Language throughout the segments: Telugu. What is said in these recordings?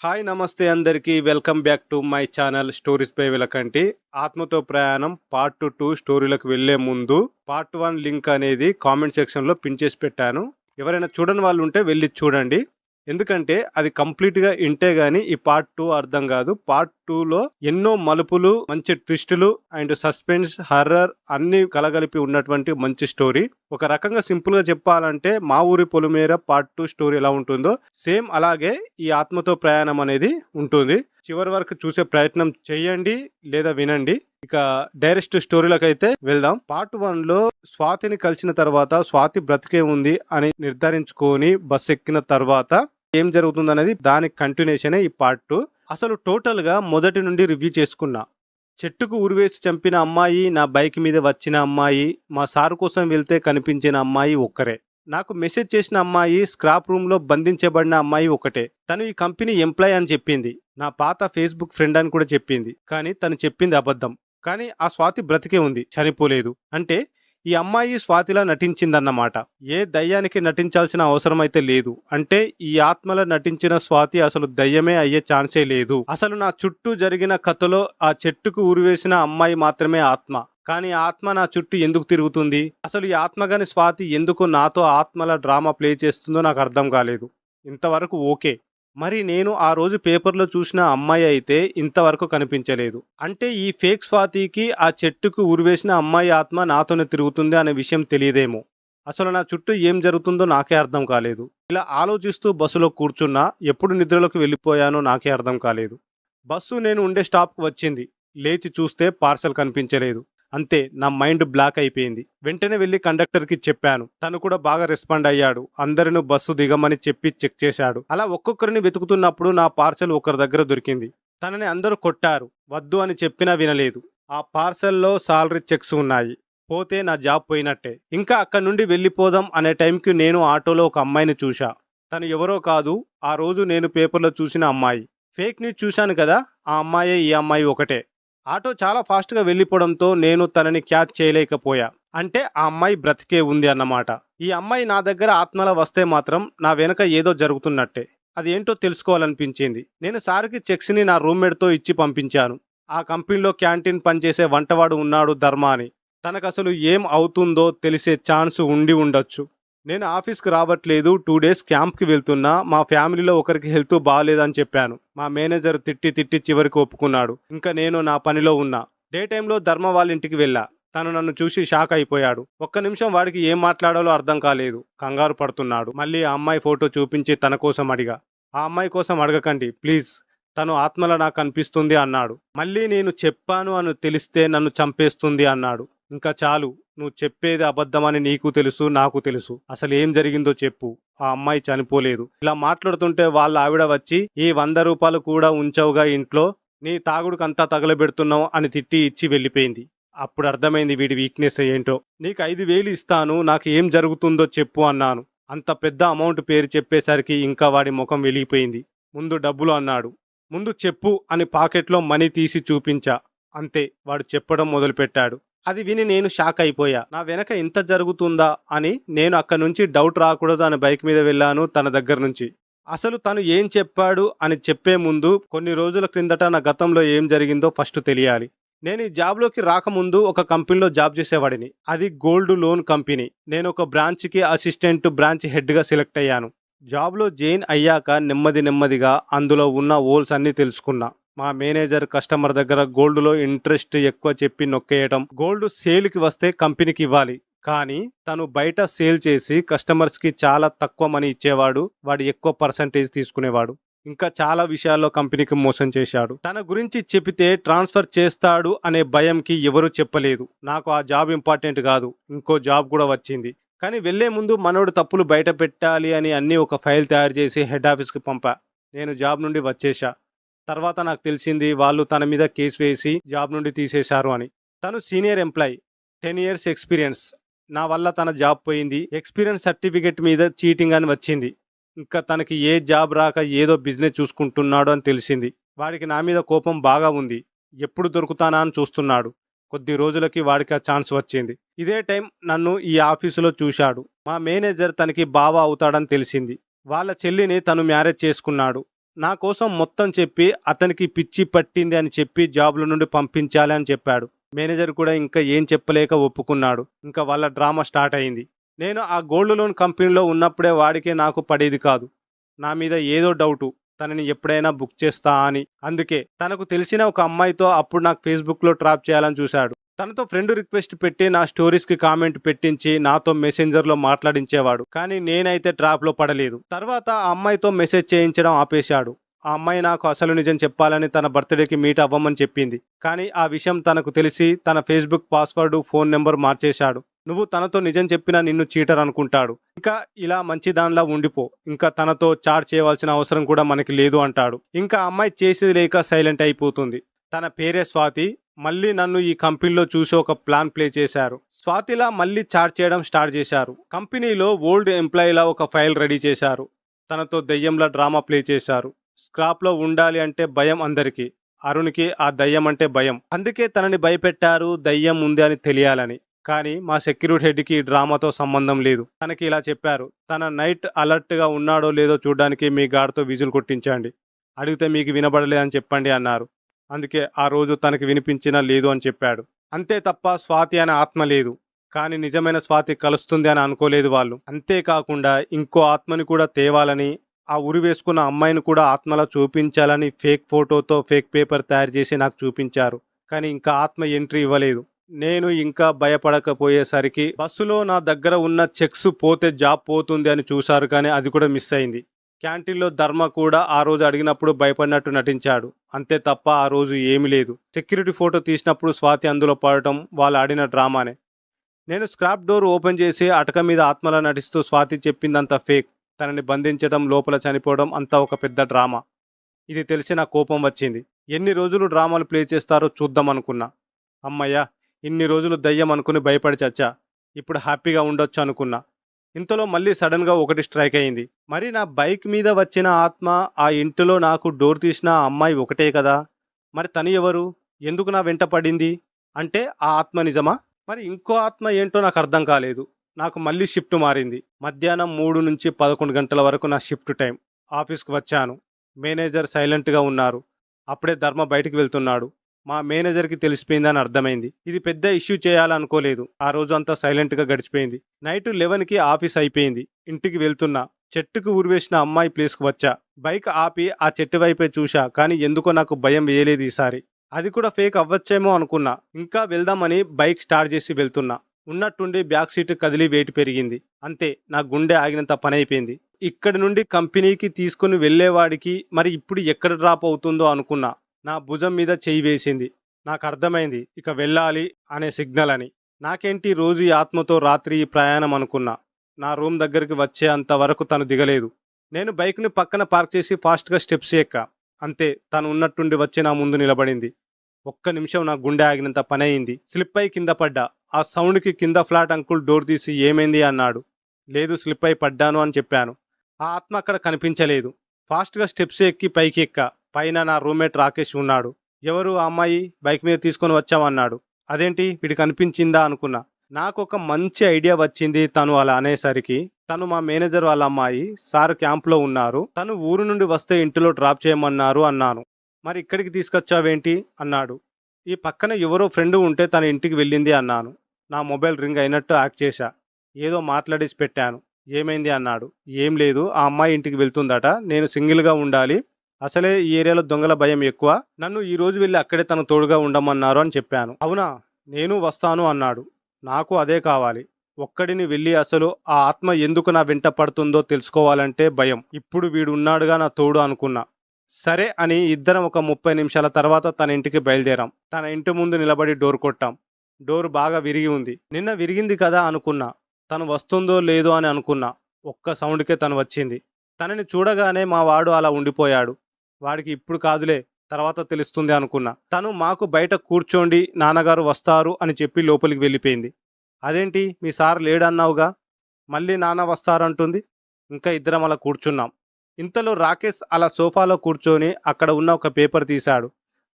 హాయ్ నమస్తే అందరికీ welcome back to my channel stories by Velakanti. ఆత్మతో ప్రయాణం పార్ట్ 2 స్టోరీలకు వెళ్లే ముందు పార్ట్ 1 లింక్ అనేది కామెంట్ సెక్షన్లో పిన్ చేసి పెట్టాను. ఎవరైనా చూడని వాళ్ళు ఉంటే వెళ్ళి చూడండి. ఎందుకంటే అది కంప్లీట్గా ఇంటే గానీ ఈ పార్ట్ 2 అర్థం కాదు. పార్ట్ 2లో ఎన్నో మలుపులు, మంచి ట్విస్టులు అండ్ సస్పెన్స్, హర్రర్ అన్ని కలగలిపి ఉన్నటువంటి మంచి స్టోరీ. ఒక రకంగా సింపుల్ గా చెప్పాలంటే మా ఊరి పొలిమేర పార్ట్ 2 స్టోరీ ఎలా ఉంటుందో సేమ్ అలాగే ఈ ఆత్మతో ప్రయాణం అనేది ఉంటుంది. చివరి వరకు చూసే ప్రయత్నం చేయండి లేదా వినండి. ఇక డైరెక్ట్ స్టోరీలకు అయితే వెళ్దాం. పార్ట్ 1లో స్వాతిని కలిసిన తర్వాత స్వాతి బ్రతికే ఉంది అని నిర్ధారించుకొని బస్ ఎక్కిన తర్వాత ఏం జరుగుతుందనేది దాని కంటిన్యూషనే ఈ పార్ట్ 2. అసలు టోటల్ గా మొదటి నుండి రివ్యూ చేసుకున్నా. చెట్టుకు ఉరివేసి చంపిన అమ్మాయి, నా బైక్ మీద వచ్చిన అమ్మాయి, మా సారు కోసం వెళ్తే కనిపించిన అమ్మాయి ఒక్కరే. నాకు మెసేజ్ చేసిన అమ్మాయి, స్క్రాప్ రూమ్ లో బంధించబడిన అమ్మాయి ఒకటే. తను ఈ కంపెనీ ఎంప్లాయ్ అని చెప్పింది. నా పాత ఫేస్బుక్ ఫ్రెండ్ అని కూడా చెప్పింది. కానీ తను చెప్పింది అబద్ధం. కానీ ఆ స్వాతి బ్రతికే ఉంది, చనిపోలేదు. అంటే ఈ అమ్మాయి స్వాతిలా నటించిందన్నమాట. ఏ దయ్యానికి నటించాల్సిన అవసరం అయితే లేదు. అంటే ఈ ఆత్మల నటించిన స్వాతి అసలు దయ్యమే అయ్యే ఛాన్సే లేదు. అసలు నా చుట్టూ జరిగిన కథలో ఆ చెట్టుకు ఉరివేసిన అమ్మాయి మాత్రమే ఆత్మ. కానీ ఆత్మ నా చుట్టూ ఎందుకు తిరుగుతుంది? అసలు ఈ ఆత్మగాని స్వాతి ఎందుకు నాతో ఆత్మల డ్రామా ప్లే చేస్తుందో నాకు అర్థం కాలేదు. ఇంతవరకు ఓకే. మరి నేను ఆ రోజు పేపర్లో చూసిన అమ్మాయి అయితే ఇంతవరకు కనిపించలేదు. అంటే ఈ ఫేక్ స్వాతికి ఆ చెట్టుకు ఉరివేసిన అమ్మాయి ఆత్మ నాతోనే తిరుగుతుంది అనే విషయం తెలియదేమో. అసలు నా చుట్టూ ఏం జరుగుతుందో నాకే అర్థం కాలేదు. ఇలా ఆలోచిస్తూ బస్సులో కూర్చున్నా. ఎప్పుడు నిద్రలోకి వెళ్ళిపోయానో నాకే అర్థం కాలేదు. బస్సు నేను ఉండే స్టాప్కు వచ్చింది. లేచి చూస్తే పార్సల్ కనిపించలేదు. అంతే, నా మైండ్ బ్లాక్ అయిపోయింది. వెంటనే వెళ్ళి కండక్టర్కి చెప్పాను. తను కూడా బాగా రెస్పాండ్ అయ్యాడు. అందరిని బస్సు దిగమని చెప్పి చెక్ చేశాడు. అలా ఒక్కొక్కరిని వెతుకుతున్నప్పుడు నా పార్సల్ ఒకరి దగ్గర దొరికింది. తనని అందరూ కొట్టారు. వద్దు అని చెప్పినా వినలేదు. ఆ పార్సల్లో సాలరీ చెక్స్ ఉన్నాయి. పోతే నా జాబ్ పోయినట్టే. ఇంకా అక్కడి నుండి వెళ్ళిపోదాం అనే టైంకి నేను ఆటోలో ఒక అమ్మాయిని చూశా. తను ఎవరో కాదు, ఆ రోజు నేను పేపర్లో చూసిన అమ్మాయి. ఫేక్ న్యూస్ చూశాను కదా, ఆ అమ్మాయే ఈ అమ్మాయి ఒకటే. ఆటో చాలా ఫాస్ట్గా వెళ్ళిపోవడంతో నేను తనని క్యాచ్ చేయలేకపోయా. అంటే ఆ అమ్మాయి బ్రతికే ఉంది అన్నమాట. ఈ అమ్మాయి నా దగ్గర ఆత్మలా వస్తే మాత్రం నా వెనక ఏదో జరుగుతున్నట్టే. అది ఏంటో తెలుసుకోవాలనిపించింది. నేను సార్కి చెక్స్ని నా రూమ్మేట్తో ఇచ్చి పంపించాను. ఆ కంపెనీలో క్యాంటీన్ పనిచేసే వంటవాడు ఉన్నాడు, ధర్మ అని. తనకసలు ఏం అవుతుందో తెలిసే ఛాన్స్ ఉండి ఉండొచ్చు. నేను ఆఫీస్కి రావట్లేదు, 2 డేస్ క్యాంప్కి వెళ్తున్నా. మా ఫ్యామిలీలో ఒకరికి హెల్త్ బాగాలేదని చెప్పాను. మా మేనేజర్ తిట్టి చివరికి ఒప్పుకున్నాడు. ఇంకా నేను నా పనిలో ఉన్నా. డే టైంలో ధర్మ వాళ్ళ ఇంటికి వెళ్ళా. తను నన్ను చూసి షాక్ అయిపోయాడు. ఒక్క నిమిషం వాడికి ఏం మాట్లాడాలో అర్థం కాలేదు. కంగారు పడుతున్నాడు. మళ్ళీ ఆ అమ్మాయి ఫోటో చూపించి తన కోసం అడిగా. ఆ అమ్మాయి కోసం అడగకండి ప్లీజ్, తను ఆత్మల నాకు కనిపిస్తుంది అన్నాడు. మళ్ళీ నేను చెప్పాను అని తెలిస్తే నన్ను చంపేస్తుంది అన్నాడు. ఇంకా చాలు, నువ్వు చెప్పేది అబద్ధమని నీకు తెలుసు, నాకు తెలుసు. అసలు ఏం జరిగిందో చెప్పు. ఆ అమ్మాయి చనిపోలేదు. ఇలా మాట్లాడుతుంటే వాళ్ళ ఆవిడ వచ్చి, ఈ 100 రూపాయలు కూడా ఉంచవుగా ఇంట్లో, నీ తాగుడుకంతా తగలబెడుతున్నావు అని తిట్టి ఇచ్చి వెళ్ళిపోయింది. అప్పుడు అర్థమైంది వీడి వీక్నెస్ ఏంటో. నీకు 5,000 ఇస్తాను, నాకు ఏం జరుగుతుందో చెప్పు అన్నాను. అంత పెద్ద అమౌంట్ పేరు చెప్పేసరికి ఇంకా వాడి ముఖం వెలిగిపోయింది. ముందు డబ్బులు అన్నాడు. ముందు చెప్పు అని పాకెట్లో మనీ తీసి చూపించా. అంతే, వాడు చెప్పడం మొదలుపెట్టాడు. అది విని నేను షాక్ అయిపోయా. నా వెనక ఇంత జరుగుతుందా అని. నేను అక్కడి నుంచి డౌట్ రాకూడదు అని బైక్ మీద వెళ్ళాను తన దగ్గర నుంచి. అసలు తను ఏం చెప్పాడు అని చెప్పే ముందు కొన్ని రోజుల క్రిందట నా గతంలో ఏం జరిగిందో ఫస్ట్ తెలియాలి. నేను ఈ జాబ్లోకి రాకముందు ఒక కంపెనీలో జాబ్ చేసేవాడిని. అది గోల్డ్ లోన్ కంపెనీ. నేను ఒక బ్రాంచ్కి అసిస్టెంట్ బ్రాంచ్ హెడ్గా సెలెక్ట్ అయ్యాను. జాబ్లో జాయిన్ అయ్యాక నెమ్మదిగా అందులో ఉన్న హోల్స్ అన్నీ తెలుసుకున్నా. మా మేనేజర్ కస్టమర్ దగ్గర గోల్డ్లో ఇంట్రెస్ట్ ఎక్కువ చెప్పి నొక్కేయటం. గోల్డ్ సేల్కి వస్తే కంపెనీకి ఇవ్వాలి, కానీ తను బయట సేల్ చేసి కస్టమర్స్కి చాలా తక్కువ మనీ ఇచ్చేవాడు. వాడు ఎక్కువ పర్సంటేజ్ తీసుకునేవాడు. ఇంకా చాలా విషయాల్లో కంపెనీకి మోసం చేశాడు. తన గురించి చెబితే ట్రాన్స్ఫర్ చేస్తాడు అనే భయంకి ఎవరూ చెప్పలేదు. నాకు ఆ జాబ్ ఇంపార్టెంట్ కాదు, ఇంకో జాబ్ కూడా వచ్చింది. కానీ వెళ్లే ముందు మనోడు తప్పులు బయట పెట్టాలి అని అన్నీ ఒక ఫైల్ తయారు చేసి హెడ్ ఆఫీస్కి పంపా. నేను జాబ్ నుండి వచ్చేసా. తర్వాత నాకు తెలిసింది వాళ్ళు తన మీద కేసు వేసి జాబ్ నుండి తీసేశారు అని. తను సీనియర్ ఎంప్లాయ్, 10 years ఎక్స్పీరియన్స్. నా వల్ల తన జాబ్ పోయింది. ఎక్స్పీరియన్స్ సర్టిఫికెట్ మీద చీటింగ్ అని వచ్చింది. ఇంకా తనకి ఏ జాబ్ రాక ఏదో బిజినెస్ చూసుకుంటున్నాడు అని తెలిసింది. వాడికి నా మీద కోపం బాగా ఉంది. ఎప్పుడు దొరుకుతానా అని చూస్తున్నాడు. కొద్ది రోజులకి వాడికి ఆ ఛాన్స్ వచ్చింది. ఇదే టైం నన్ను ఈ ఆఫీసులో చూశాడు. మా మేనేజర్ తనకి బావ అవుతాడని తెలిసింది. వాళ్ళ చెల్లిని తను మ్యారేజ్ చేసుకున్నాడు. నా కోసం మొత్తం చెప్పి అతనికి పిచ్చి పట్టింది అని చెప్పి జాబ్లో నుండి పంపించాలి అని చెప్పాడు. మేనేజర్ కూడా ఇంకా ఏం చెప్పలేక ఒప్పుకున్నాడు. ఇంకా వాళ్ళ డ్రామా స్టార్ట్ అయింది. నేను ఆ గోల్డ్ లోన్ కంపెనీలో ఉన్నప్పుడే వాడికే నాకు పడేది కాదు. నా మీద ఏదో డౌటు, తనని ఎప్పుడైనా బుక్ చేస్తా అని. అందుకే తనకు తెలిసిన ఒక అమ్మాయితో అప్పుడు నాకు ఫేస్బుక్లో ట్రాప్ చేయాలని చూశాడు. తనతో ఫ్రెండ్ రిక్వెస్ట్ పెట్టి నా స్టోరీస్కి కామెంట్ పెట్టించి నాతో మెసెంజర్లో మాట్లాడించేవాడు. కానీ నేనైతే ట్రాప్లో పడలేదు. తర్వాత ఆ అమ్మాయితో మెసేజ్ చేయించడం ఆపేశాడు. ఆ అమ్మాయి నాకు అసలు నిజం చెప్పాలని తన బర్త్డేకి మీట్ అవ్వమని చెప్పింది. కానీ ఆ విషయం తనకు తెలిసి తన ఫేస్బుక్ పాస్వర్డ్, ఫోన్ నెంబర్ మార్చేశాడు. నువ్వు తనతో నిజం చెప్పినా నిన్ను చీటర్ అనుకుంటాడు. ఇంకా ఇలా మంచి దానిలా ఉండిపో, ఇంకా తనతో చాట్ చేయవలసిన అవసరం కూడా మనకి లేదు అంటాడు. ఇంకా అమ్మాయి చేసేది లేక సైలెంట్ అయిపోతుంది. తన పేరే స్వాతి. మళ్ళీ నన్ను ఈ కంపెనీలో చూసి ఒక ప్లాన్ ప్లే చేశారు. స్వాతిలా మళ్ళీ చాట్ చేయడం స్టార్ట్ చేశారు. కంపెనీలో ఓల్డ్ ఎంప్లాయీలా ఒక ఫైల్ రెడీ చేశారు. తనతో దెయ్యంలా డ్రామా ప్లే చేశారు. స్క్రాప్లో ఉండాలి అంటే భయం అందరికీ. అరుణ్కి ఆ దయ్యం అంటే భయం. అందుకే తనని భయపెట్టారు, దయ్యం ఉంది అని తెలియాలని. కానీ మా సెక్యూరిటీ హెడ్కి ఈ డ్రామాతో సంబంధం లేదు. తనకి ఇలా చెప్పారు, తన నైట్ అలర్ట్గా ఉన్నాడో లేదో చూడడానికి మీ గార్డ్తో విజులు కొట్టించండి, అడిగితే మీకు వినబడలేదని చెప్పండి అన్నారు. అందుకే ఆ రోజు తనకి వినిపించినా లేదు అని చెప్పాడు. అంతే తప్ప స్వాతి అనే ఆత్మ లేదు. కానీ నిజమైన స్వాతి కలుస్తుంది అని అనుకోలేదు వాళ్ళు. అంతేకాకుండా ఇంకో ఆత్మని కూడా తేవాలని, ఆ ఉరి వేసుకున్న అమ్మాయిని కూడా ఆత్మలా చూపించాలని ఫేక్ ఫోటోతో ఫేక్ పేపర్ తయారు చేసి నాకు చూపించారు. కానీ ఇంకా ఆత్మ ఎంట్రీ ఇవ్వలేదు. నేను ఇంకా భయపడకపోయేసరికి బస్సులో నా దగ్గర ఉన్న చెక్స్ పోతే జాబ్ పోతుంది అని చూశారు, కానీ అది కూడా మిస్ అయింది. క్యాంటీన్లో ధర్మ కూడా ఆ రోజు అడిగినప్పుడు భయపడినట్టు నటించాడు. అంతే తప్ప ఆ రోజు ఏమీ లేదు. సెక్యూరిటీ ఫోటో తీసినప్పుడు స్వాతి అందులో పడటం వాళ్ళు ఆడిన డ్రామానే. నేను స్క్రాప్ డోర్ ఓపెన్ చేసి అటక మీద ఆత్మలా నటిస్తూ స్వాతి చెప్పిందంతా ఫేక్, తనని బంధించడం, లోపల చనిపోవడం అంతా ఒక పెద్ద డ్రామా. ఇది తెలిసి నా కోపం వచ్చింది. ఎన్ని రోజులు డ్రామాలు ప్లే చేస్తారో చూద్దాం అనుకున్నా. అమ్మయ్య, ఇన్ని రోజులు దయ్యం అనుకుని భయపడి చచ్చా, ఇప్పుడు హ్యాపీగా ఉండొచ్చు అనుకున్నా. ఇంతలో మళ్ళీ సడన్గా ఒకటి స్ట్రైక్ అయింది. మరి నా బైక్ మీద వచ్చిన ఆత్మ, ఆ ఇంటిలో నాకు డోర్ తీసిన ఆ అమ్మాయి ఒకటే కదా, మరి తను ఎవరు, ఎందుకు నా వెంట పడింది? అంటే ఆ ఆత్మ నిజమా? మరి ఇంకో ఆత్మ ఏంటో నాకు అర్థం కాలేదు. నాకు మళ్ళీ షిఫ్ట్ మారింది. మధ్యాహ్నం 3 నుంచి 11 గంటల వరకు నా షిఫ్ట్ టైం. ఆఫీస్కి వచ్చాను. మేనేజర్ సైలెంట్గా ఉన్నారు. అప్పుడే ధర్మ బయటికి వెళ్తున్నాడు. మా మేనేజర్కి తెలిసిపోయిందని అర్థమైంది. ఇది పెద్ద ఇష్యూ చేయాలనుకోలేదు. ఆ రోజు అంతా సైలెంట్గా గడిచిపోయింది. నైట్ 11కి ఆఫీస్ అయిపోయింది. ఇంటికి వెళ్తున్నా. చెట్టుకు ఊరివేసిన అమ్మాయి ప్లేస్కి వచ్చా. బైక్ ఆపి ఆ చెట్టు వైపే చూశా, కానీ ఎందుకో నాకు భయం వేయలేదు ఈసారి. అది కూడా ఫేక్ అవ్వచ్చేమో అనుకున్నా. ఇంకా వెళ్దామని బైక్ స్టార్ట్ చేసి వెళ్తున్నా. ఉన్నట్టుండి బ్యాక్ సీట్ కదిలి వెయిట్ పెరిగింది. అంతే, నా గుండె ఆగినంత పని అయిపోయింది. ఇక్కడి నుండి కంపెనీకి తీసుకుని వెళ్లేవాడికి మరి ఇప్పుడు ఎక్కడ డ్రాప్ అవుతుందో అనుకున్నా. నా భుజం మీద చెయ్యి వేసింది. నాకు అర్థమైంది ఇక వెళ్ళాలి అనే సిగ్నల్ అని. నాకేంటి రోజు ఈ ఆత్మతో రాత్రి ఈ ప్రయాణం అనుకున్నా. నా రూమ్ దగ్గరికి వచ్చే అంతవరకు తను దిగలేదు. నేను బైక్ని పక్కన పార్క్ చేసి ఫాస్ట్గా స్టెప్స్ ఎక్కా. అంతే, తను ఉన్నట్టుండి వచ్చి నా ముందు నిలబడింది. ఒక్క నిమిషం నా గుండె ఆగినంత పని అయింది. స్లిప్ అయి కింద పడ్డా. ఆ సౌండ్కి కింద ఫ్లాట్ అంకుల్ డోర్ తీసి ఏమైంది అన్నాడు. లేదు, స్లిప్ అయి పడ్డాను అని చెప్పాను. ఆ ఆత్మ అక్కడ కనిపించలేదు. ఫాస్ట్గా స్టెప్స్ ఎక్కి పైకి ఎక్కా. పైన నా రూమ్మేట్ రాకేష్ ఉన్నాడు. ఎవరు ఆ అమ్మాయి, బైక్ మీద తీసుకొని వచ్చామన్నాడు. అదేంటి వీడికి కనిపించిందా అనుకున్నా. నాకు ఒక మంచి ఐడియా వచ్చింది తను అలా అనేసరికి. తను మా మేనేజర్ వాళ్ళ అమ్మాయి, సార్ క్యాంప్లో ఉన్నారు, తను ఊరు నుండి వస్తే ఇంటిలో డ్రాప్ చేయమన్నారు అన్నాను. మరి ఇక్కడికి తీసుకొచ్చావేంటి అన్నాడు. ఈ పక్కన ఎవరో ఫ్రెండ్ ఉంటే తన ఇంటికి వెళ్ళింది అన్నాను. నా మొబైల్ రింగ్ అయినట్టు యాక్ట్ చేశా. ఏదో మాట్లాడేసి పెట్టాను. ఏమైంది అన్నాడు. ఏం లేదు, ఆ అమ్మాయి ఇంటికి వెళ్తుందట, నేను సింగిల్గా ఉండాలి, అసలే ఈ ఏరియాలో దొంగల భయం ఎక్కువ, నన్ను ఈ రోజు వెళ్ళి అక్కడే తను తోడుగా ఉండమన్నారు అని చెప్పాను. అవునా, నేను వస్తాను అన్నాడు. నాకు అదే కావాలి. ఒక్కడిని వెళ్ళి అసలు ఆ ఆత్మ ఎందుకు నా వెంట పడుతుందో తెలుసుకోవాలంటే భయం. ఇప్పుడు వీడు ఉన్నాడుగా నా తోడు అనుకున్నా. సరే అని ఇద్దరం ఒక 30 నిమిషాల తర్వాత తన ఇంటికి బయలుదేరాం. తన ఇంటి ముందు నిలబడి డోర్ కొట్టాం. డోర్ బాగా విరిగి ఉంది. నిన్న విరిగింది కదా అనుకున్నా. తను వస్తుందో లేదో అని అనుకున్నా. ఒక్క సౌండ్కే తను వచ్చింది. తనని చూడగానే మా వాడు అలా ఉండిపోయాడు. వాడికి ఇప్పుడు కాదులే, తర్వాత తెలుస్తుంది అనుకున్నా. తను మాకు బయట కూర్చోండి, నాన్నగారు వస్తారు అని చెప్పి లోపలికి వెళ్ళిపోయింది. అదేంటి మీ సార్ లేడన్నావుగా, మళ్ళీ నాన్న వస్తారంటుంది. ఇంకా ఇద్దరం అలా కూర్చున్నాం. ఇంతలో రాకేష్ అలా సోఫాలో కూర్చొని అక్కడ ఉన్న ఒక పేపర్ తీశాడు.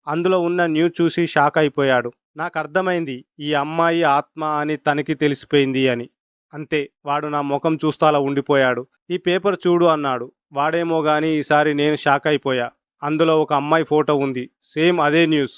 అందులో ఉన్న న్యూస్ చూసి షాక్ అయిపోయాడు. నాకు అర్థమైంది ఈ అమ్మాయి ఆత్మ అని తనకి తెలిసిపోయింది అని. అంతే, వాడు నా ముఖం చూస్తూ అలా ఉండిపోయాడు. ఈ పేపర్ చూడు అన్నాడు. వాడేమో గాని ఈసారి నేను షాక్ అయిపోయా. అందులో ఒక అమ్మాయి ఫోటో ఉంది. సేమ్ అదే న్యూస్.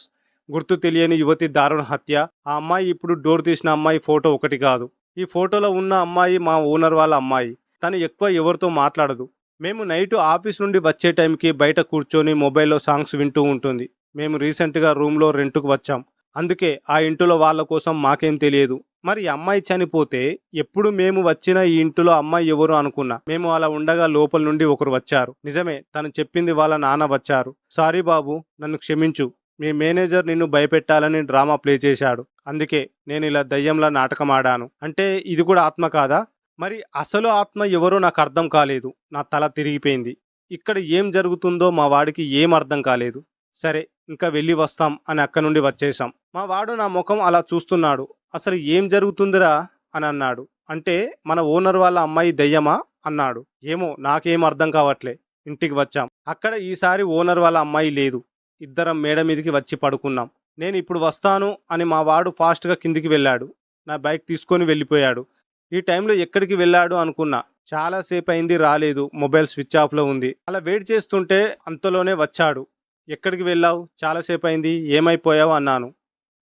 గుర్తు తెలియని యువతి దారుణ హత్య. ఆ అమ్మాయి ఇప్పుడు డోర్ తీసిన అమ్మాయి ఫోటో ఒకటి కాదు. ఈ ఫోటోలో ఉన్న అమ్మాయి మా ఓనర్ వాళ్ళ అమ్మాయి. తను ఎక్కువ ఎవరితో మాట్లాడదు. మేము నైట్ ఆఫీస్ నుండి వచ్చే టైంకి బయట కూర్చొని మొబైల్లో సాంగ్స్ వింటూ ఉంటుంది. మేము రీసెంట్గా రూమ్లో రెంట్కు వచ్చాం. అందుకే ఆ ఇంటిలో వాళ్ళ కోసం మాకేం తెలియదు. మరి ఈ అమ్మాయి చనిపోతే ఎప్పుడు మేము వచ్చిన ఈ ఇంటిలో అమ్మాయి ఎవరు అనుకున్నా. మేము అలా ఉండగా లోపల నుండి ఒకరు వచ్చారు. నిజమే, తను చెప్పింది వాళ్ళ నాన్న వచ్చారు. సారీ బాబు, నన్ను క్షమించు. మీ మేనేజర్ నిన్ను భయపెట్టాలని డ్రామా ప్లే చేశాడు. అందుకే నేను ఇలా దయ్యంలా నాటకం ఆడాను. అంటే ఇది కూడా ఆత్మ కాదా? మరి అసలు ఆత్మ ఎవరో నాకు అర్థం కాలేదు. నా తల తిరిగిపోయింది. ఇక్కడ ఏం జరుగుతుందో మా వాడికి ఏం అర్థం కాలేదు. సరే, ఇంకా వెళ్ళి వస్తాం అని అక్క నుండి వచ్చేసాం. మా వాడు నా ముఖం అలా చూస్తున్నాడు. అసలు ఏం జరుగుతుందిరా అని అన్నాడు. అంటే మన ఓనర్ వాళ్ళ అమ్మాయి దయ్యమా అన్నాడు. ఏమో నాకేం అర్థం కావట్లే. ఇంటికి వచ్చాం. అక్కడ ఈసారి ఓనర్ వాళ్ళ అమ్మాయి లేదు. ఇద్దరం మేడ మీదకి వచ్చి పడుకున్నాం. నేను ఇప్పుడు వస్తాను అని మా వాడు ఫాస్ట్గా కిందికి వెళ్ళాడు. నా బైక్ తీసుకొని వెళ్ళిపోయాడు. ఈ టైంలో ఎక్కడికి వెళ్ళాడు అనుకున్నా. చాలాసేపు అయింది, రాలేదు. మొబైల్ స్విచ్ ఆఫ్లో ఉంది. అలా వెయిట్ చేస్తుంటే అంతలోనే వచ్చాడు. ఎక్కడికి వెళ్ళావు? చాలాసేపు అయింది, ఏమైపోయావు అన్నాను.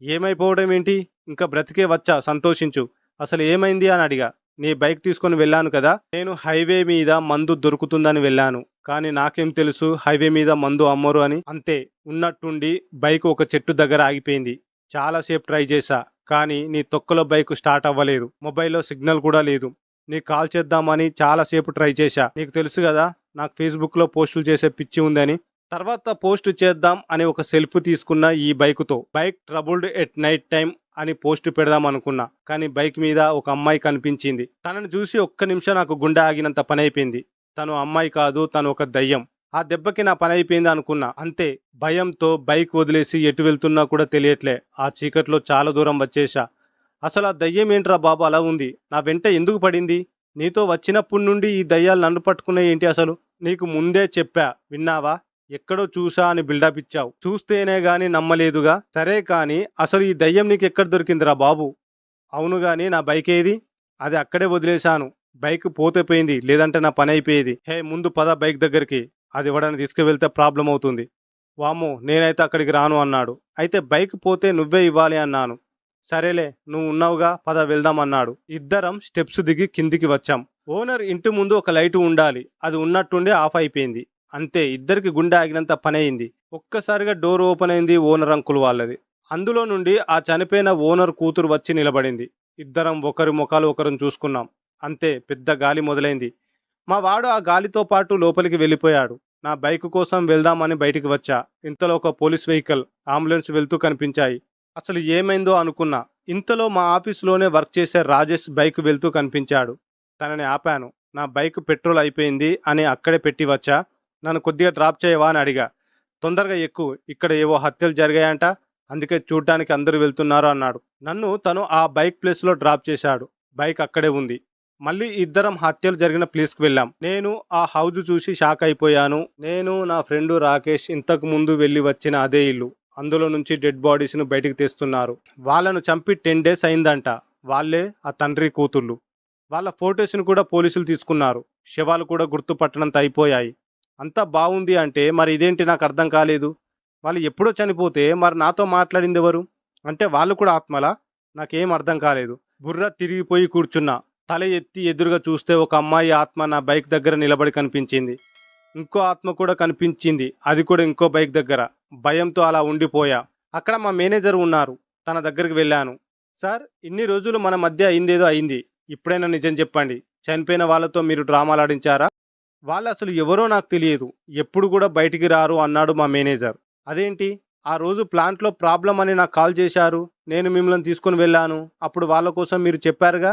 ఏమైపోవడం ఏంటి, ఇంకా బ్రతికే వచ్చా, సంతోషించు. అసలు ఏమైంది అని అడిగా. నీ బైక్ తీసుకొని వెళ్ళాను కదా. నేను హైవే మీద మందు దొరుకుతుందని వెళ్ళాను. కానీ నాకేం తెలుసు హైవే మీద మందు అమ్మరు అని. అంతే, ఉన్నట్టుండి బైక్ ఒక చెట్టు దగ్గర ఆగిపోయింది. చాలాసేపు ట్రై చేశా, కానీ నీ తొక్కలో బైక్ స్టార్ట్ అవ్వలేదు. మొబైల్లో సిగ్నల్ కూడా లేదు. నీకు కాల్ చేద్దామని చాలాసేపు ట్రై చేశా. నీకు తెలుసు కదా నాకు ఫేస్బుక్లో పోస్టులు చేసే పిచ్చి ఉందని. తర్వాత పోస్ట్ చేద్దాం అని ఒక సెల్ఫ్ తీసుకున్న ఈ బైక్తో. Bike troubled at night time అని పోస్ట్ పెడదాం అనుకున్నా. కానీ బైక్ మీద ఒక అమ్మాయి కనిపించింది. తనని చూసి ఒక్క నిమిషం నాకు గుండె ఆగినంత పని అయిపోయింది. తను అమ్మాయి కాదు, తను ఒక దయ్యం. ఆ దెబ్బకి నా పని అయిపోయింది అనుకున్నా. అంతే, భయంతో బైక్ వదిలేసి ఎటు వెళ్తున్నా కూడా తెలియట్లే. ఆ చీకట్లో చాలా దూరం వచ్చేసా. అసలు ఆ దయ్యం ఏంట్రా బాబు అలా ఉంది? నా వెంట ఎందుకు పడింది? నీతో వచ్చినప్పటి నుండి ఈ దయ్యాలు నన్ను పట్టుకున్నాయి ఏంటి అసలు? నీకు ముందే చెప్పా, విన్నావా? ఎక్కడో చూసా అని బిల్డప్ ఇచ్చావు. చూస్తేనే గాని నమ్మలేదుగా. సరే కాని అసలు ఈ దయ్యం నీకు ఎక్కడ దొరికిందిరా బాబు? అవును గాని నా బైక్ ఏది? అది అక్కడే వదిలేశాను. బైక్ పోతే పోయింది, లేదంటే నా పని అయిపోయేది. హే, ముందు పద బైక్ దగ్గరికి. అది ఇవ్వడానికి తీసుకువెళ్తే ప్రాబ్లం అవుతుంది. వామ్మో, నేనైతే అక్కడికి రాను అన్నాడు. అయితే బైక్ పోతే నువ్వే ఇవ్వాలి అన్నాను. సరేలే, నువ్వు ఉన్నావుగా, పద వెళ్దాం అన్నాడు. ఇద్దరం స్టెప్స్ దిగి కిందికి వచ్చాం. ఓనర్ ఇంటి ముందు ఒక లైటు ఉండాలి. అది ఉన్నట్టుండి ఆఫ్ అయిపోయింది. అంతే, ఇద్దరికి గుండె ఆగినంత పని అయింది. ఒక్కసారిగా డోర్ ఓపెన్ అయింది, ఓనర్ అంకుల్ వాళ్ళది. అందులో నుండి ఆ చనిపోయిన ఓనర్ కూతురు వచ్చి నిలబడింది. ఇద్దరం ఒకరి ముఖాలు ఒకరిని చూసుకున్నాం. అంతే, పెద్ద గాలి మొదలైంది. మా వాడు ఆ గాలితో పాటు లోపలికి వెళ్ళిపోయాడు. నా బైక్ కోసం వెళ్దామని బయటికి వచ్చా. ఇంతలో ఒక పోలీస్ వెహికల్, అంబులెన్స్ వెళ్తూ కనిపించాయి. అసలు ఏమైందో అనుకున్నా. ఇంతలో మా ఆఫీసులోనే వర్క్ చేసే రాజేష్ బైక్ వెళ్తూ కనిపించాడు. తనని ఆపాను. నా బైక్ పెట్రోల్ అయిపోయింది అని అక్కడే పెట్టి వచ్చా. నన్ను కొద్దిగా డ్రాప్ చేయవా అని అడిగా. తొందరగా ఎక్కువ, ఇక్కడ ఏవో హత్యలు జరిగాయంట, అందుకే చూడ్డానికి అందరూ వెళ్తున్నారు అన్నాడు. నన్ను తను ఆ బైక్ ప్లేస్లో డ్రాప్ చేశాడు. బైక్ అక్కడే ఉంది. మళ్ళీ ఇద్దరం హత్యలు జరిగిన ప్లేస్కి వెళ్ళాం. నేను ఆ హౌజ్ చూసి షాక్ అయిపోయాను. నేను నా ఫ్రెండు రాకేష్ ఇంతకు ముందు వెళ్ళి వచ్చిన అదే ఇల్లు. అందులో నుంచి డెడ్ బాడీస్ను బయటికి తెస్తున్నారు. వాళ్ళను చంపి 10 days అయిందంట. వాళ్ళే ఆ తండ్రి కూతుళ్ళు. వాళ్ళ ఫొటోస్ను కూడా పోలీసులు తీసుకున్నారు. శవాలు కూడా గుర్తుపట్టనంత అయిపోయాయి. అంతా బాగుంది అంటే మరి ఇదేంటి నాకు అర్థం కాలేదు. వాళ్ళు ఎప్పుడో చనిపోతే మరి నాతో మాట్లాడింది ఎవరు? అంటే వాళ్ళు కూడా ఆత్మలా? నాకేం అర్థం కాలేదు. బుర్ర తిరిగిపోయి కూర్చున్నా. తల ఎత్తి ఎదురుగా చూస్తే ఒక అమ్మాయి ఆత్మ నా బైక్ దగ్గర నిలబడి కనిపించింది. ఇంకో ఆత్మ కూడా కనిపించింది, అది కూడా ఇంకో బైక్ దగ్గర. భయంతో అలా ఉండిపోయా. అక్కడ మా మేనేజర్ ఉన్నారు. తన దగ్గరికి వెళ్ళాను. సార్, ఇన్ని రోజులు మన మధ్య అయిందేదో అయింది. ఇప్పుడైనా నిజం చెప్పండి. చనిపోయిన వాళ్ళతో మీరు డ్రామాలాడించారా? వాళ్ళు అసలు ఎవరో నాకు తెలియదు. ఎప్పుడు కూడా బయటికి రారు అన్నాడు మా మేనేజర్. అదేంటి, ఆ రోజు ప్లాంట్లో ప్రాబ్లం అని నాకు కాల్ చేశారు. నేను మిమ్మల్ని తీసుకుని వెళ్ళాను. అప్పుడు వాళ్ళ కోసం మీరు చెప్పారుగా.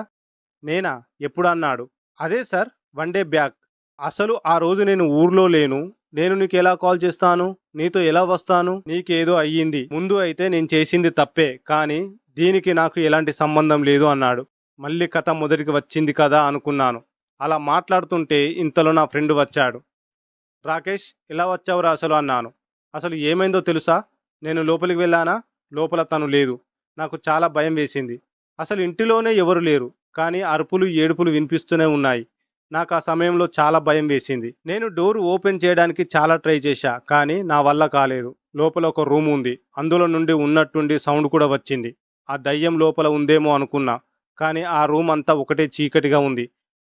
నేనా? ఎప్పుడు అన్నాడు. అదే సార్, 1 day బ్యాక్. అసలు ఆ రోజు నేను ఊర్లో లేను. నేను నీకు ఎలా కాల్ చేస్తాను? నీతో ఎలా వస్తాను? నీకేదో అయ్యింది. ముందు అయితే నేను చేసింది తప్పే, కానీ దీనికి నాకు ఎలాంటి సంబంధం లేదు అన్నాడు. మళ్ళీ కథ మొదటికి వచ్చింది కదా అనుకున్నాను. అలా మాట్లాడుతుంటే ఇంతలో నా ఫ్రెండ్ వచ్చాడు. రాకేష్, ఎలా వచ్చావురా అసలు అన్నాను. అసలు ఏమైందో తెలుసా? నేను లోపలికి వెళ్ళానా? లోపల తను లేదు. నాకు చాలా భయం వేసింది. అసలు ఇంటిలోనే ఎవరు లేరు. కానీ అరుపులు ఏడుపులు వినిపిస్తూనే ఉన్నాయి. నాకు ఆ సమయంలో చాలా భయం వేసింది. నేను డోర్ ఓపెన్ చేయడానికి చాలా ట్రై చేశా, కానీ నా వల్ల కాలేదు. లోపల ఒక రూమ్ ఉంది. అందులో నుండి ఉన్నట్టుండి సౌండ్ కూడా వచ్చింది. ఆ దయ్యం లోపల ఉందేమో అనుకున్నా, కానీ ఆ రూమ్ అంతా ఒకటే చీకటిగా ఉంది.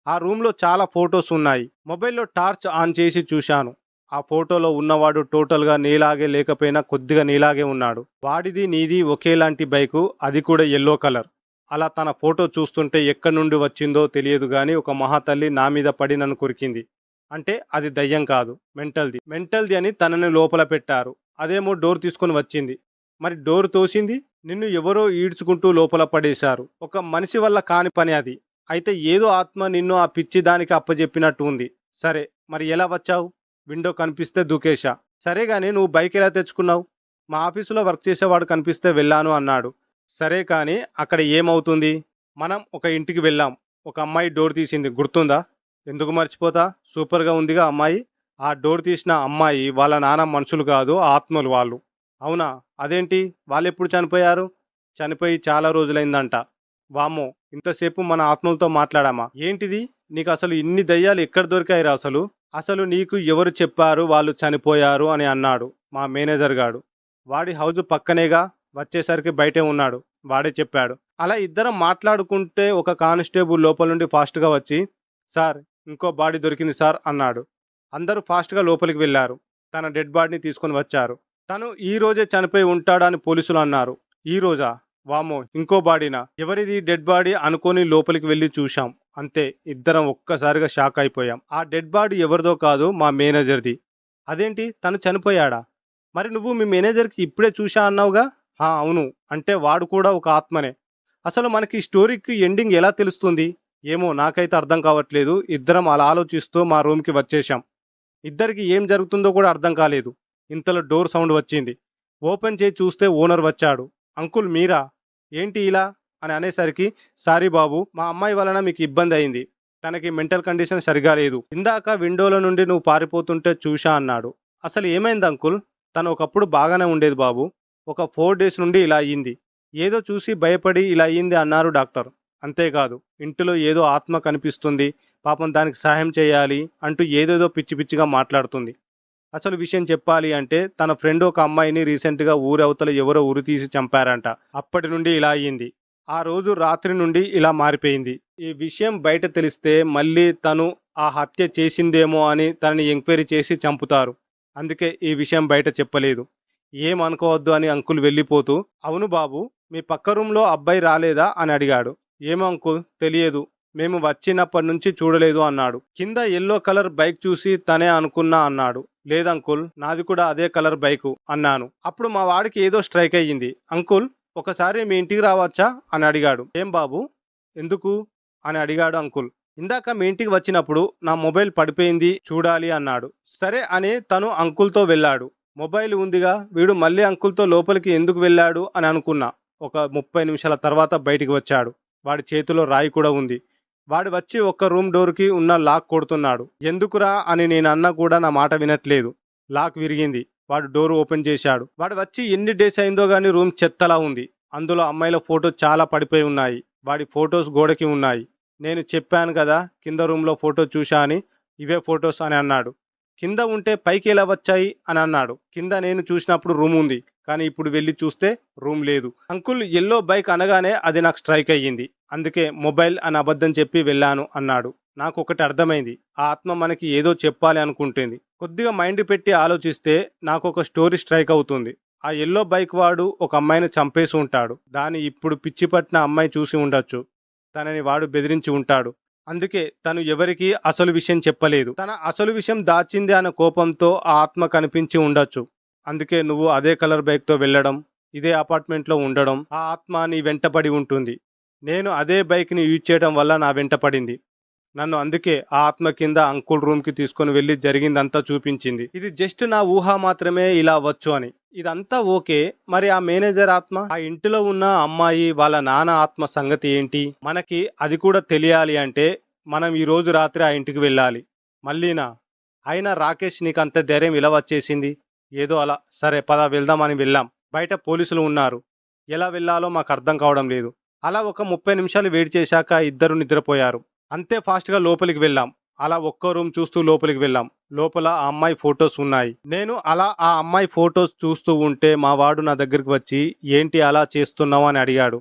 ఆ రూమ్లో చాలా ఫొటోస్ ఉన్నాయి. మొబైల్లో టార్చ్ ఆన్ చేసి చూశాను. ఆ ఫోటోలో ఉన్నవాడు టోటల్గా నీలాగే లేకపోయినా కొద్దిగా నీలాగే ఉన్నాడు. వాడిది నీది ఒకేలాంటి బైకు, అది కూడా ఎల్లో కలర్. అలా తన ఫోటో చూస్తుంటే ఎక్కడి నుండి వచ్చిందో తెలియదు గాని ఒక మహాతల్లి నా మీద పడి నన్ను కొరికింది. అంటే అది దయ్యం కాదు, మెంటల్ది అని తనని లోపల పెట్టారు. అదేమో డోర్ తీసుకొని వచ్చింది. మరి డోర్ తోసింది, నిన్ను ఎవరో ఈడ్చుకుంటూ లోపల పడేశారు. ఒక మనిషి వల్ల కాని పని అది. అయితే ఏదో ఆత్మ నిన్ను ఆ పిచ్చి దానికి అప్పజెప్పినట్టు ఉంది. సరే, మరి ఎలా వచ్చావు? విండో కనిపిస్తే దూకేశా. సరే గాని నువ్వు బైక్ ఎలా తెచ్చుకున్నావు? మా ఆఫీసులో వర్క్ చేసేవాడు కనిపిస్తే వెళ్ళాను అన్నాడు. సరే కానీ అక్కడ ఏమవుతుంది? మనం ఒక ఇంటికి వెళ్ళాం. ఒక అమ్మాయి డోర్ తీసింది, గుర్తుందా? ఎందుకు మర్చిపోతా, సూపర్గా ఉందిగా అమ్మాయి. ఆ డోర్ తీసిన అమ్మాయి వాళ్ళ నాన్న మనుషులు కాదు, ఆత్మలు వాళ్ళు. అవునా? అదేంటి, వాళ్ళెప్పుడు చనిపోయారు? చనిపోయి చాలా రోజులైందంట. వామ్మో, ఇంతసేపు మన ఆత్మలతో మాట్లాడామా? ఏంటిది, నీకు అసలు ఇన్ని దయ్యాలు ఎక్కడ దొరికాయిరా అసలు? అసలు నీకు ఎవరు చెప్పారు వాళ్ళు చనిపోయారు అని అన్నాడు మా మేనేజర్ గాడు. వాడి హౌజు పక్కనేగా, వచ్చేసరికి బయటే ఉన్నాడు, వాడే చెప్పాడు. అలా ఇద్దరం మాట్లాడుకుంటే ఒక కానిస్టేబుల్ లోపల నుండి ఫాస్ట్గా వచ్చి, సార్, ఇంకో బాడీ దొరికింది సార్ అన్నాడు. అందరూ ఫాస్ట్గా లోపలికి వెళ్ళారు. తన డెడ్ బాడీని తీసుకొని వచ్చారు. తను ఈ రోజే చనిపోయి ఉంటాడని పోలీసులు అన్నారు. ఈ రోజా? వామో, ఇంకో బాడీనా? ఎవరిది డెడ్ బాడీ అనుకొని లోపలికి వెళ్ళి చూశాం. అంతే, ఇద్దరం ఒక్కసారిగా షాక్ అయిపోయాం. ఆ డెడ్ బాడీ ఎవరిదో కాదు, మా మేనేజర్ది. అదేంటి, తను చనిపోయాడా? మరి నువ్వు మీ మేనేజర్కి ఇప్పుడే చూశా అన్నావుగా? అవును, అంటే వాడు కూడా ఒక ఆత్మనే. అసలు మనకి స్టోరీకి ఎండింగ్ ఎలా తెలుస్తుంది? ఏమో నాకైతే అర్థం కావట్లేదు. ఇద్దరం అలా ఆలోచిస్తూ మా రూమ్కి వచ్చేశాం. ఇద్దరికి ఏం జరుగుతుందో కూడా అర్థం కాలేదు. ఇంతలో డోర్ సౌండ్ వచ్చింది. ఓపెన్ చేసి చూస్తే ఓనర్ వచ్చాడు. అంకుల్ మీరా? ఏంటి ఇలా అని అనేసరికి, సారీ బాబు, మా అమ్మాయి వలన మీకు ఇబ్బంది అయింది. తనకి మెంటల్ కండిషన్ సరిగా లేదు. ఇందాక విండోల నుండి నువ్వు పారిపోతుంటే చూశా అన్నాడు. అసలు ఏమైంది అంకుల్? తను ఒకప్పుడు బాగానే ఉండేది బాబు. ఒక 4 డేస్ నుండి ఇలా అయ్యింది. ఏదో చూసి భయపడి ఇలా అయ్యింది అన్నారు డాక్టర్. అంతేకాదు, ఇంటిలో ఏదో ఆత్మ కనిపిస్తుంది, పాపం దానికి సహాయం చేయాలి అంటూ ఏదేదో పిచ్చి పిచ్చిగా మాట్లాడుతుంది. అసలు విషయం చెప్పాలి అంటే తన ఫ్రెండ్ ఒక అమ్మాయిని రీసెంట్గా ఊరవతల ఎవరో ఉరి తీసి చంపారంట. అప్పటి నుండి ఇలా అయ్యింది. ఆ రోజు రాత్రి నుండి ఇలా మారిపోయింది. ఈ విషయం బయట తెలిస్తే మళ్ళీ తను ఆ హత్య చేసిందేమో అని తనని ఎంక్వైరీ చేసి చంపుతారు. అందుకే ఈ విషయం బయట చెప్పలేదు. ఏమనుకోవద్దు అని అంకుల్ వెళ్ళిపోతూ, అవును బాబు, మీ పక్క రూమ్లో అబ్బాయి రాలేదా అని అడిగాడు. ఏమో అంకుల్, తెలియదు, మేము వచ్చినప్పటి నుంచి చూడలేదు అన్నాడు. కింద ఎల్లో కలర్ బైక్ చూసి తనే అనుకున్నా అన్నాడు. లేదంకుల్, నాది కూడా అదే కలర్ బైకు అన్నాను. అప్పుడు మా వాడికి ఏదో స్ట్రైక్ అయ్యింది. అంకుల్, ఒకసారి మీ ఇంటికి రావచ్చా అని అడిగాడు. ఏం బాబు, ఎందుకు అని అడిగాడు అంకుల్. ఇందాక మీ ఇంటికి వచ్చినప్పుడు నా మొబైల్ పడిపోయింది, చూడాలి అన్నాడు. సరే అని తను అంకుల్తో వెళ్ళాడు. మొబైల్ ఉందిగా, వీడు మళ్ళీ అంకుల్తో లోపలికి ఎందుకు వెళ్ళాడు అని అనుకున్నా. ఒక 30 నిమిషాల తర్వాత బయటికి వచ్చాడు. వాడి చేతిలో రాయి కూడా ఉంది. వాడు వచ్చి ఒక్క రూమ్ డోర్కి ఉన్న లాక్ కొడుతున్నాడు. ఎందుకురా అని నేను అన్నా కూడా నా మాట వినట్లేదు. లాక్ విరిగింది. వాడు డోర్ ఓపెన్ చేశాడు. వాడు వచ్చి ఎన్ని డేస్ అయిందో గానీ రూమ్ చెత్తలా ఉంది. అందులో అమ్మాయిల ఫోటో చాలా పడిపోయి ఉన్నాయి. వాడి ఫొటోస్ గోడకి ఉన్నాయి. నేను చెప్పాను కదా కింద రూమ్లో ఫోటో చూశా అని, ఇవే ఫొటోస్ అని అన్నాడు. కింద ఉంటే పైకి ఎలా వచ్చాయి అని అన్నాడు. కింద నేను చూసినప్పుడు రూమ్ ఉంది, కానీ ఇప్పుడు వెళ్ళి చూస్తే రూమ్ లేదు. అంకుల్, ఎల్లో బైక్ అనగానే అది నాకు స్ట్రైక్ అయ్యింది. అందుకే మొబైల్ అని అబద్ధం చెప్పి వెళ్ళాను అన్నాడు. నాకు ఒకటి అర్థమైంది. ఆ ఆత్మ మనకి ఏదో చెప్పాలి అనుకుంటుంది. కొద్దిగా మైండ్ పెట్టి ఆలోచిస్తే నాకు ఒక స్టోరీ స్ట్రైక్ అవుతుంది. ఆ ఎల్లో బైక్ వాడు ఒక అమ్మాయిని చంపేసి ఉంటాడు. దాన్ని ఇప్పుడు పిచ్చి పట్టిన అమ్మాయి చూసి ఉండొచ్చు. తనని వాడు బెదిరించి ఉంటాడు. అందుకే తను ఎవరికీ అసలు విషయం చెప్పలేదు. తన అసలు విషయం దాచింది అనే కోపంతో ఆ ఆత్మ కనిపించి ఉండొచ్చు. అందుకే నువ్వు అదే కలర్ బైక్తో వెళ్ళడం, ఇదే అపార్ట్మెంట్లో ఉండడం, ఆ ఆత్మ నీ వెంటపడి ఉంటుంది. నేను అదే బైక్ని యూజ్ చేయడం వల్ల నా వెంట పడింది. నన్ను అందుకే ఆ ఆత్మ కింద అంకుల్ రూమ్కి తీసుకొని వెళ్ళి జరిగిందంతా చూపించింది. ఇది జస్ట్ నా ఊహ మాత్రమే ఇలా అవ్వచ్చు అని. ఇదంతా ఓకే, మరి ఆ మేనేజర్ ఆత్మ, ఆ ఇంటిలో ఉన్న అమ్మాయి వాళ్ళ నాన్న ఆత్మ సంగతి ఏంటి? మనకి అది కూడా తెలియాలి అంటే మనం ఈ రోజు రాత్రి ఆ ఇంటికి వెళ్ళాలి. మళ్ళీనా? అయినా రాకేష్, నీకు అంత ధైర్యం ఇలా వచ్చేసింది? ఏదో అలా. సరే పద వెళ్దామని వెళ్ళాం. బయట పోలీసులు ఉన్నారు. ఎలా వెళ్ళాలో మాకు అర్థం కావడం లేదు. అలా ఒక 30 నిమిషాలు వెయిట్ చేశాక ఇద్దరు నిద్రపోయారు. అంతే ఫాస్ట్‌గా లోపలికి వెళ్ళాం. అలా ఒక్కో రూమ్ చూస్తూ లోపలికి వెళ్ళాం. లోపల ఆ అమ్మాయి ఫోటోస్ ఉన్నాయి. నేను అలా ఆ అమ్మాయి ఫోటోస్ చూస్తూ ఉంటే మా వాడు నా దగ్గరికి వచ్చి, "ఏంటి అలా చేస్తున్నావు?" అని అడిగాడు.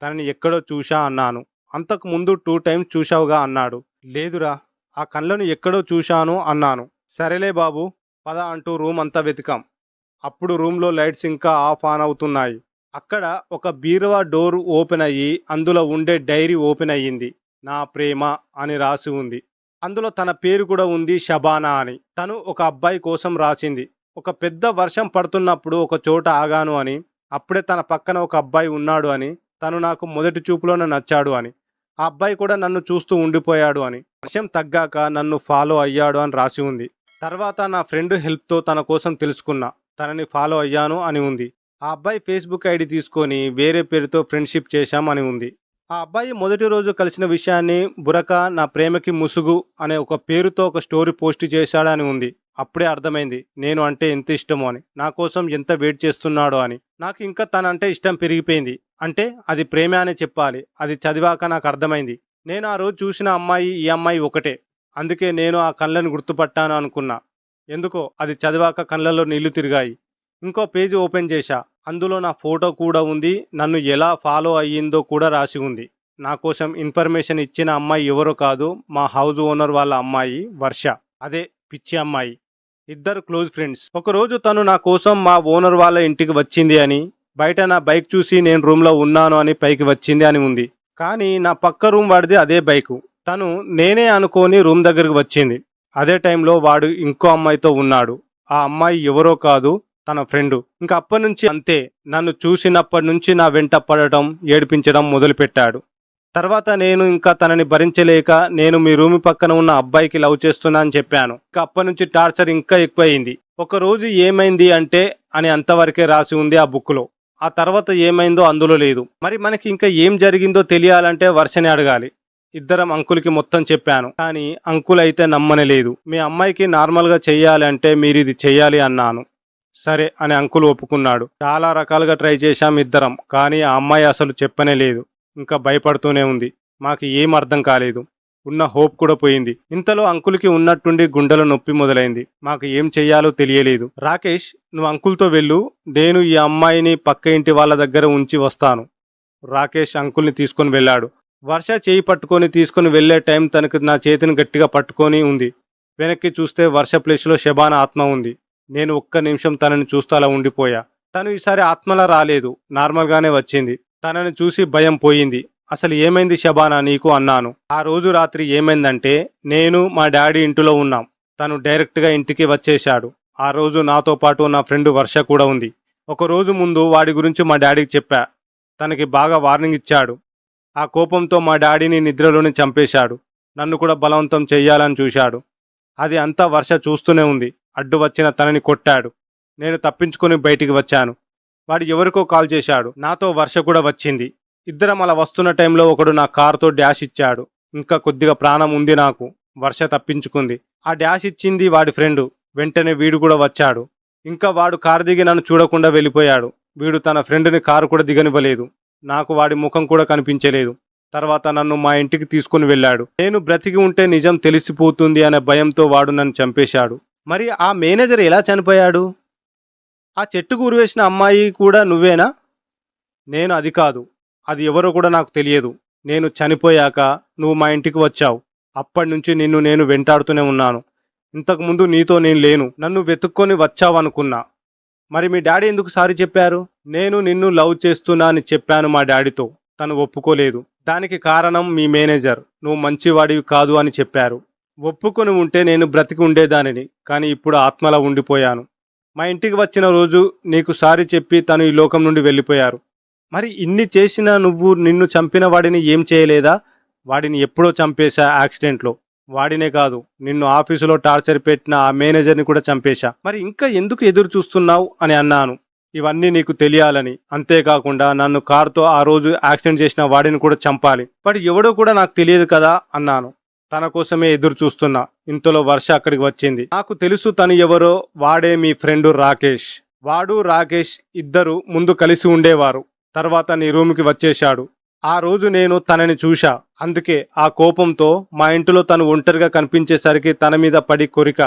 తనని ఎక్కడో చూశా అన్నాను. "అంతకు ముందు 2 టైమ్స్ చూశావుగా" అన్నాడు. "లేదురా, ఆ కళ్ళను ఎక్కడో చూశాను" అన్నాను. "సరేలే బాబు, పద" అంటూ రూమ్ అంతా వెతికాం. అప్పుడు రూమ్‌లో లైట్స్ ఇంకా ఆఫ్ ఆన్ అవుతున్నాయి. అక్కడ ఒక బీరువా డోర్ ఓపెన్ అయ్యి అందులో ఉండే డైరీ ఓపెన్ అయ్యింది. "నా ప్రేమ" అని రాసి ఉంది. అందులో తన పేరు కూడా ఉంది, షబానా అని. తను ఒక అబ్బాయి కోసం రాసింది. ఒక పెద్ద వర్షం పడుతున్నప్పుడు ఒక చోట ఆగాను అని, అప్పుడే తన పక్కన ఒక అబ్బాయి ఉన్నాడు అని, తను నాకు మొదటి చూపులోనే నచ్చాడు అని, ఆ అబ్బాయి కూడా నన్ను చూస్తూ ఉండిపోయాడు అని, వర్షం తగ్గాక నన్ను ఫాలో అయ్యాడు అని రాసి ఉంది. తర్వాత నా ఫ్రెండ్ హెల్ప్తో తన కోసం తెలుసుకున్నా, తనని ఫాలో అయ్యాను అని ఉంది. ఆ అబ్బాయి ఫేస్బుక్ ఐడి తీసుకొని వేరే పేరుతో ఫ్రెండ్షిప్ చేశాం అని ఉంది. ఆ అబ్బాయి మొదటి రోజు కలిసిన విషయాన్ని బురక నా ప్రేమకి ముసుగు అనే ఒక పేరుతో ఒక స్టోరీ పోస్ట్ చేశాడని ఉంది. అప్పుడే అర్థమైంది నేను అంటే ఎంత ఇష్టమో అని, నా కోసం ఎంత వెయిట్ చేస్తున్నాడో అని. నాకు ఇంకా తనంటే ఇష్టం పెరిగిపోయింది. అంటే అది ప్రేమ అనే చెప్పాలి. అది చదివాక నాకు అర్థమైంది. నేను ఆ రోజు చూసిన అమ్మాయి ఈ అమ్మాయి ఒకటే. అందుకే నేను ఆ కళ్ళని గుర్తుపట్టాను అనుకున్నా. ఎందుకో అది చదివాక కళ్ళల్లో నీళ్లు తిరిగాయి. ఇంకో పేజీ ఓపెన్ చేశా. అందులో నా ఫోటో కూడా ఉంది. నన్ను ఎలా ఫాలో అయ్యిందో కూడా రాసి ఉంది. నా కోసం ఇన్ఫర్మేషన్ ఇచ్చిన అమ్మాయి ఎవరో కాదు, మా హౌస్ ఓనర్ వాళ్ళ అమ్మాయి వర్ష. అదే పిచ్చి అమ్మాయి. ఇద్దరు క్లోజ్ ఫ్రెండ్స్. ఒకరోజు తను నా కోసం మా ఓనర్ వాళ్ళ ఇంటికి వచ్చింది అని, బయట నా బైక్ చూసి నేను రూమ్లో ఉన్నాను అని పైకి వచ్చింది అని ఉంది. కానీ నా పక్క రూమ్ వాడిది అదే బైకు. తను నేనే అనుకోని రూమ్ దగ్గరికి వచ్చింది. అదే టైంలో వాడు ఇంకో అమ్మాయితో ఉన్నాడు. ఆ అమ్మాయి ఎవరో కాదు, తన ఫ్రెండు. ఇంకా అప్పటి నుంచి అంతే. నన్ను చూసినప్పటి నుంచి నా వెంట పడటం, ఏడిపించడం మొదలుపెట్టాడు. తర్వాత నేను ఇంకా తనని భరించలేక నేను మీ రూమి పక్కన ఉన్న అబ్బాయికి లవ్ చేస్తున్నా అని చెప్పాను. ఇంకా అప్పటి నుంచి టార్చర్ ఇంకా ఎక్కువయింది. ఒక రోజు ఏమైంది అంటే అని అంతవరకే రాసి ఉంది ఆ బుక్లో. ఆ తర్వాత ఏమైందో అందులో లేదు. మరి మనకి ఇంకా ఏం జరిగిందో తెలియాలంటే వర్షని అడగాలి. ఇద్దరం అంకుల్కి మొత్తం చెప్పాను. కానీ అంకుల్ అయితే నమ్మనలేదు. మీ అమ్మాయికి నార్మల్గా చెయ్యాలంటే మీరు ఇది చెయ్యాలి అన్నాను. సరే అని అంకుల్ ఒప్పుకున్నాడు. చాలా రకాలుగా ట్రై చేశాం ఇద్దరం. కానీ ఆ అమ్మాయి అసలు చెప్పనే లేదు. ఇంకా భయపడుతూనే ఉంది. మాకు ఏం అర్థం కాలేదు. ఉన్న హోప్ కూడా పోయింది. ఇంతలో అంకుల్కి ఉన్నట్టుండి గుండెలో నొప్పి మొదలైంది. మాకు ఏం చెయ్యాలో తెలియలేదు. రాకేష్, నువ్వు అంకుల్తో వెళ్ళు, నేను ఈ అమ్మాయిని పక్క ఇంటి వాళ్ళ దగ్గర ఉంచి వస్తాను. రాకేష్ అంకుల్ని తీసుకొని వెళ్ళాడు. వర్ష చేయి పట్టుకొని తీసుకుని వెళ్లే టైం తనకు నా చేతిని గట్టిగా పట్టుకొని ఉంది. వెనక్కి చూస్తే వర్ష ప్లేస్లో షబానా ఆత్మ ఉంది. నేను ఒక్క నిమిషం తనని చూస్తూ అలా ఉండిపోయా. తను ఈసారి ఆత్మలా రాలేదు, నార్మల్గానే వచ్చింది. తనని చూసి భయం పోయింది. అసలు ఏమైంది షబానా నీకు అన్నాను. ఆ రోజు రాత్రి ఏమైందంటే నేను మా డాడీ ఇంటిలో ఉన్నాం. తను డైరెక్ట్గా ఇంటికి వచ్చేశాడు. ఆ రోజు నాతో పాటు నా ఫ్రెండ్ వర్ష కూడా ఉంది. ఒక రోజు ముందు వాడి గురించి మా డాడీకి చెప్పా. తనకి బాగా వార్నింగ్ ఇచ్చాడు. ఆ కోపంతో మా డాడీని నిద్రలోనే చంపేశాడు. నన్ను కూడా బలవంతం చెయ్యాలని చూశాడు. అది అంతా వర్ష చూస్తూనే ఉంది. అడ్డు వచ్చిన తనని కొట్టాడు. నేను తప్పించుకొని బయటికి వచ్చాను. వాడు ఎవరికో కాల్ చేశాడు. నాతో వర్ష కూడా వచ్చింది. ఇద్దరం అలా వస్తున్న టైంలో ఒకడు నా కారుతో డాష్ ఇచ్చాడు. ఇంకా కొద్దిగా ప్రాణం ఉంది నాకు. వర్ష తప్పించుకుంది. ఆ డాష్ ఇచ్చింది వాడి ఫ్రెండు. వెంటనే వీడు కూడా వచ్చాడు. ఇంకా వాడు కారు దిగి నన్ను చూడకుండా వెళ్ళిపోయాడు. వీడు తన ఫ్రెండుని కారు కూడా దిగనివ్వలేదు. నాకు వాడి ముఖం కూడా కనిపించలేదు. తర్వాత నన్ను మా ఇంటికి తీసుకుని వెళ్ళాడు. నేను బ్రతికి ఉంటే నిజం తెలిసిపోతుంది అనే భయంతో వాడు నన్ను చంపేశాడు. మరి ఆ మేనేజర్ ఎలా చనిపోయాడు? ఆ చెట్టుకు ఉరివేసిన అమ్మాయి కూడా నువ్వేనా? నేను అది కాదు. అది ఎవరో కూడా నాకు తెలియదు. నేను చనిపోయాక నువ్వు మా ఇంటికి వచ్చావు. అప్పటి నుంచి నిన్ను నేను వెంటాడుతూనే ఉన్నాను. ఇంతకుముందు నీతో నేను లేను. నన్ను వెతుక్కొని వచ్చావనుకున్నా. మరి మీ డాడీ ఎందుకు సారీ చెప్పారు? నేను నిన్ను లవ్ చేస్తున్నా అని చెప్పాను మా డాడీతో. తను ఒప్పుకోలేదు. దానికి కారణం మీ మేనేజర్. నువ్వు మంచివాడివి కాదు అని చెప్పారు. ఒప్పుకొని ఉంటే నేను బ్రతికి ఉండేదానిని. కానీ ఇప్పుడు ఆత్మలా ఉండిపోయాను. మా ఇంటికి వచ్చిన రోజు నీకు సారీ చెప్పి తను ఈ లోకం నుండి వెళ్ళిపోయారు. మరి ఇన్ని చేసినా నువ్వు నిన్ను చంపిన వాడిని ఏం చేయలేదా? వాడిని ఎప్పుడో చంపేశా యాక్సిడెంట్లో. వాడినే కాదు, నిన్ను ఆఫీసులో టార్చర్ పెట్టిన ఆ మేనేజర్ని కూడా చంపేశా. మరి ఇంకా ఎందుకు ఎదురు చూస్తున్నావు అని అన్నాను. ఇవన్నీ నీకు తెలియాలని. అంతేకాకుండా నన్ను కారుతో ఆ రోజు యాక్సిడెంట్ చేసిన వాడిని కూడా చంపాలి. వాడు ఎవడో కూడా నాకు తెలియదు కదా అన్నాను. తన కోసమే ఎదురు చూస్తున్నా. ఇంతలో వర్ష అక్కడికి వచ్చింది. నాకు తెలుసు తను ఎవరో. వాడే మీ ఫ్రెండు రాకేష్. వాడు రాకేష్ ఇద్దరు ముందు కలిసి ఉండేవారు. తర్వాత నీ రూమ్కి వచ్చేశాడు. ఆ రోజు నేను తనని చూశా. అందుకే ఆ కోపంతో మా ఇంటిలో తను ఒంటరిగా కనిపించేసరికి తన మీద పడి కొరిక.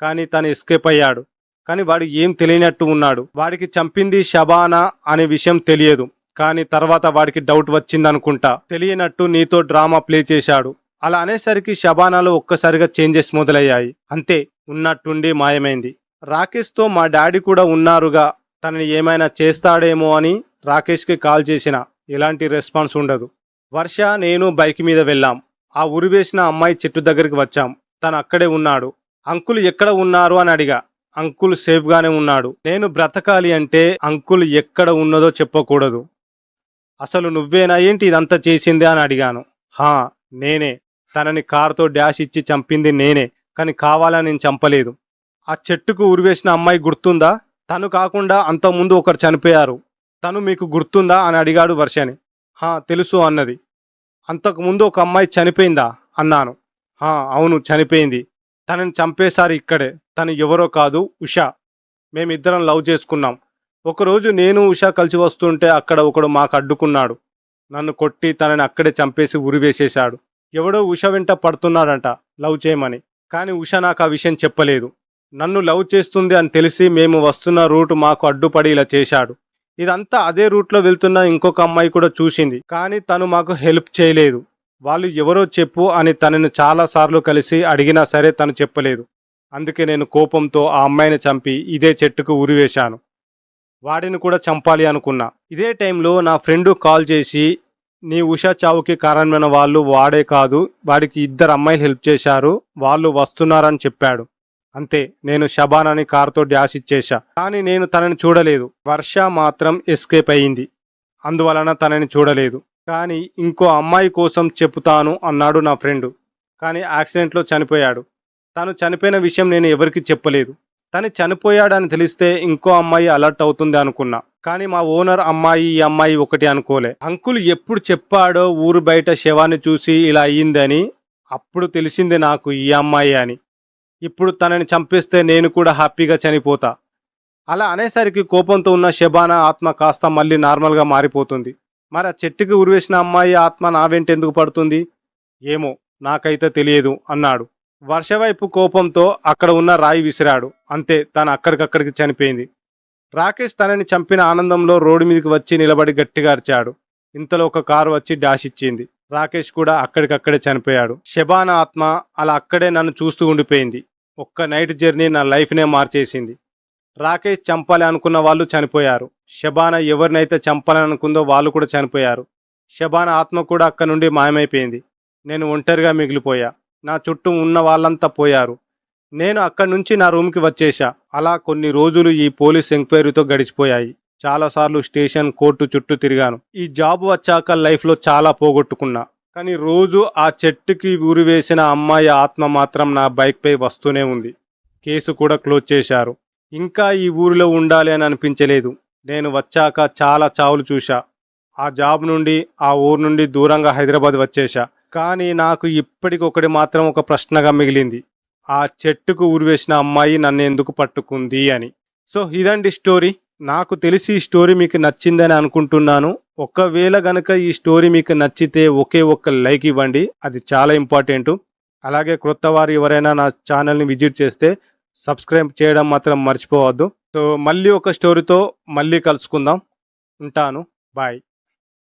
కానీ తను ఎస్కేప్ అయ్యాడు. కానీ వాడు ఏం తెలియనట్టు ఉన్నాడు. వాడికి చంపింది షబానా అనే విషయం తెలియదు. కానీ తర్వాత వాడికి డౌట్ వచ్చిందనుకుంటా. తెలియనట్టు నీతో డ్రామా ప్లే చేశాడు. అలా అనేసరికి షబానాలో ఒక్కసారిగా చేంజెస్ మొదలయ్యాయి. అంతే, ఉన్నట్టుండి మాయమైంది. రాకేష్తో మా డాడీ కూడా ఉన్నారుగా, తనని ఏమైనా చేస్తాడేమో అని రాకేష్కి కాల్ చేసినా ఎలాంటి రెస్పాన్స్ ఉండదు. వర్ష నేను బైక్ మీద వెళ్ళాం. ఆ ఉరివేసిన అమ్మాయి చెట్టు దగ్గరికి వచ్చాం. తను అక్కడే ఉన్నాడు. అంకుల్ ఎక్కడ ఉన్నారు అని అడిగా. అంకుల్ సేఫ్గానే ఉన్నాడు. నేను బ్రతకాలి అంటే అంకుల్ ఎక్కడ ఉన్నదో చెప్పకూడదు. అసలు నువ్వేనా ఏంటి ఇదంతా చేసింది అని అడిగాను. హా, నేనే. తనని కారుతో డాష్ ఇచ్చి చంపింది నేనే. కానీ కావాలని నేను చంపలేదు. ఆ చెట్టుకు ఉరివేసిన అమ్మాయి గుర్తుందా? తను కాకుండా అంతకుముందు ఒకరు చనిపోయారు. తను మీకు గుర్తుందా అని అడిగాడు వర్షని. హా, తెలుసు అన్నది. అంతకుముందు ఒక అమ్మాయి చనిపోయిందా అన్నాను. హా, అవును, చనిపోయింది. తనని చంపేశారు ఇక్కడే. తను ఎవరో కాదు, ఉషా. మేమిద్దరం లవ్ చేసుకున్నాం. ఒకరోజు నేను ఉషా కలిసి వస్తుంటే అక్కడ ఒకడు మాకు అడ్డుకున్నాడు. నన్ను కొట్టి తనని అక్కడే చంపేసి ఉరివేసేశాడు. ఎవడో ఉష వెంట పడుతున్నాడంట లవ్ చేయమని. కానీ ఉష నాకు ఆ విషయం చెప్పలేదు. నన్ను లవ్ చేస్తుంది అని తెలిసి మేము వస్తున్న రూట్ మాకు అడ్డుపడి ఇలా చేశాడు. ఇదంతా అదే రూట్లో వెళ్తున్న ఇంకొక అమ్మాయి కూడా చూసింది. కానీ తను మాకు హెల్ప్ చేయలేదు. వాళ్ళు ఎవరో చెప్పు అని తనను చాలాసార్లు కలిసి అడిగినా సరే తను చెప్పలేదు. అందుకే నేను కోపంతో ఆ అమ్మాయిని చంపి ఇదే చెట్టుకు ఉరివేశాను. వాడిని కూడా చంపాలి అనుకున్నా. ఇదే టైంలో నా ఫ్రెండు కాల్ చేసి, నీ ఉషా చావుకి కారణమైన వాళ్ళు వాడే కాదు, వాడికి 2 అమ్మాయిలు హెల్ప్ చేశారు, వాళ్ళు వస్తున్నారని చెప్పాడు. అంతే, నేను షబానాని కారుతో డాష్ ఇచ్చేశా. కానీ నేను తనని చూడలేదు. వర్ష మాత్రం ఎస్కేప్ అయింది. అందువలన తనని చూడలేదు. కానీ ఇంకో అమ్మాయి కోసం చెప్తాను అన్నాడు నా ఫ్రెండు. కానీ యాక్సిడెంట్లో చనిపోయాడు. తను చనిపోయిన విషయం నేను ఎవరికి చెప్పలేదు. తను చనిపోయాడని తెలిస్తే ఇంకో అమ్మాయి అలర్ట్ అవుతుంది అనుకున్నా. కానీ మా ఓనర్ అమ్మాయి ఈ అమ్మాయి ఒకటి అనుకోలే. అంకుల్ ఎప్పుడు చెప్పాడో ఊరు బయట శవాన్ని చూసి ఇలా అయ్యిందని, అప్పుడు తెలిసింది నాకు ఈ అమ్మాయి అని. ఇప్పుడు తనని చంపేస్తే నేను కూడా హ్యాపీగా చనిపోతా. అలా అనేసరికి కోపంతో ఉన్న షబానా ఆత్మ కాస్త మళ్ళీ నార్మల్గా మారిపోతుంది. మరి ఆ చెట్టుకి ఉరివేసిన అమ్మాయి ఆత్మ నా వెంట ఎందుకు పడుతుంది? ఏమో, నాకైతే తెలియదు అన్నాడు. వర్ష వైపు కోపంతో అక్కడ ఉన్న రాయి విసిరాడు. అంతే, తను అక్కడికక్కడికి చనిపోయింది. రాకేష్ తనని చంపిన ఆనందంలో రోడ్డు మీదకి వచ్చి నిలబడి గట్టిగా అరిచాడు. ఇంతలో ఒక కారు వచ్చి డాష్ ఇచ్చింది. రాకేష్ కూడా అక్కడికక్కడే చనిపోయాడు. షబానా ఆత్మ అలా అక్కడే నన్ను చూస్తూ ఉండిపోయింది. ఒక్క నైట్ జర్నీ నా లైఫ్నే మార్చేసింది. రాకేష్ చంపాలి అనుకున్న వాళ్ళు చనిపోయారు. షబానా ఎవరినైతే చంపాలని అనుకుందో వాళ్ళు కూడా చనిపోయారు. షబానా ఆత్మ కూడా అక్కడి నుండి మాయమైపోయింది. నేను ఒంటరిగా మిగిలిపోయా. నా చుట్టూ ఉన్న వాళ్ళంతా పోయారు. నేను అక్కడి నుంచి నా రూమ్కి వచ్చేశా. అలా కొన్ని రోజులు ఈ పోలీస్ ఎంక్వైరీతో గడిచిపోయాయి. చాలాసార్లు స్టేషన్, కోర్టు చుట్టూ తిరిగాను. ఈ జాబ్ వచ్చాక లైఫ్లో చాలా పోగొట్టుకున్నా. కానీ రోజు ఆ చెట్టుకి ఉరివేసిన అమ్మాయి ఆత్మ మాత్రం నా బైక్పై వస్తూనే ఉంది. కేసు కూడా క్లోజ్ చేశారు. ఇంకా ఈ ఊరిలో ఉండాలి అని అనిపించలేదు. నేను వచ్చాక చాలా చావులు చూశా. ఆ జాబ్ నుండి, ఆ ఊరు నుండి దూరంగా హైదరాబాద్ వచ్చేశా. కానీ నాకు ఇప్పటికొకటి మాత్రం ఒక ప్రశ్నగా మిగిలింది. ఆ చెట్టుకు ఉరివేసిన అమ్మాయి నన్ను ఎందుకు పట్టుకుంది అని. సో ఇదండి స్టోరీ. నాకు తెలిసి ఈ స్టోరీ మీకు నచ్చిందని అనుకుంటున్నాను. ఒకవేళ గనక ఈ స్టోరీ మీకు నచ్చితే ఒకే ఒక్క లైక్ ఇవ్వండి, అది చాలా ఇంపార్టెంట్. అలాగే క్రొత్త వారు ఎవరైనా నా ఛానల్ని విజిట్ చేస్తే సబ్స్క్రైబ్ చేయడం మాత్రం మర్చిపోవద్దు. సో మళ్ళీ ఒక స్టోరీతో మళ్ళీ కలుసుకుందాం. ఉంటాను. బాయ్.